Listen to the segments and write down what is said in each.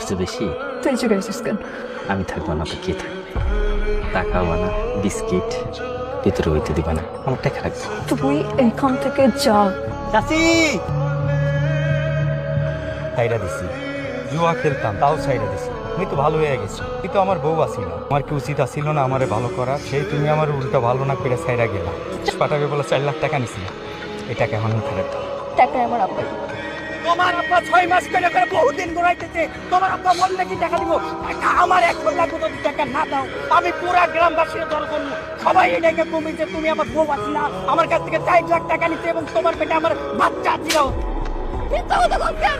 চেয়ে বেশি? তুই চুকে গেছিস কেন? আমি থাকবো না তো কে থাকবে? টাকা বানা, বিস্কিট ভিতরে হইতে দিবা না, আমার টাকা রাখবো। তুই এখান থেকে যা। চাচি সাইডা দিছি, জুয়া খেলতাম তাও সাইডা দিছি। আমি তো ভালো হয়ে গেছি, কিন্তু আমার বউ আসিল, আমার কি উচিত আসিল না আমারে ভালো করা? সেই তুমি আমার উল্টা ভালো না করে সাইডা গেলা। পাঠাবে বলে 4 লাখ টাকা নিছি, এটাকে এখন ফেরত দাও। টাকা আমার আব্বাই। তোমার আব্বা 6 মাস করে করে বহুদিন ঘুরাইতেছে। তোমার আব্বা বললে কি টাকা দিব? টাকা আমার 1 লাখ যদি টাকা না দাও, আমি পুরা গ্রামবাসীর দল করব। সবাই এটাকে কমে যে তুমি আমার বউ আছি না, আমার কাছ থেকে 4 লাখ টাকা নিতে এবং তোমার পেটে আমার বাচ্চা ছিল। মিথ্যা কথা বলছেন,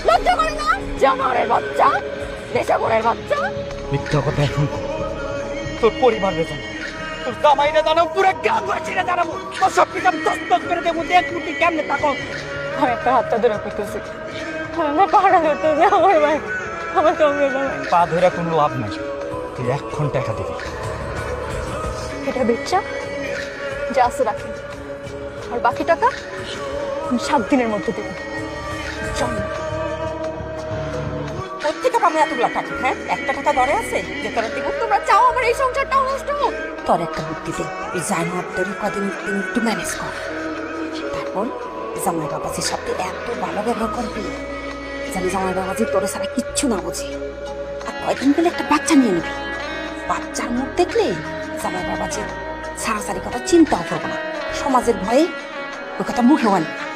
লজ্জা করে না? জানোয়ারের বাচ্চা, নেশাখোরের বাচ্চা। মিথ্যা কথা এখন তোর পরিবার বেতন, তোর জামাইরা জানো, পুরা গ্রামবাসীরা জানাবো। তোর সব কিছু আমি দস্তক করে দেবো, দেখ তুমি কেমনে থাকো। আমি একটা হাতটা ধরে করতেছি, আমার পাহাড়া ধরতেছে, আমার ভাই, আমার সঙ্গে ভাই। পা ধরে কোনো লাভ নাই, তুই 1 ঘন্টা টাকা দিবি। এটা বেচা যা আছে রাখেন, আর বাকি টাকা আমি 7 দিনের মধ্যে দেবো। কোথেকে পাবো এতগুলা টাকা? হ্যাঁ, একটা টাকা ধরে আছে যে তোরা দিব? তোমরা চাও আমার এই সংসারটাও নষ্ট হোক? তোর একটা বুদ্ধি দে, এই জানোয়ার তোর কদিন একটু ম্যানেজ কর, তারপর জামাই বাবাজির সাথে এত ভালো ব্যবহার করবি জানি জামাই বাবাজি তোর ছাড়া কিচ্ছু না বুঝে। আর কয়দিন গেলে একটা বাচ্চা নিয়ে নিবি, বাচ্চার মুখ দেখলে জামাই বাবাজির সারাসারি কথা চিন্তাও করবো না, সমাজের ভয়ে ওই কথা মুখেও আনবি না।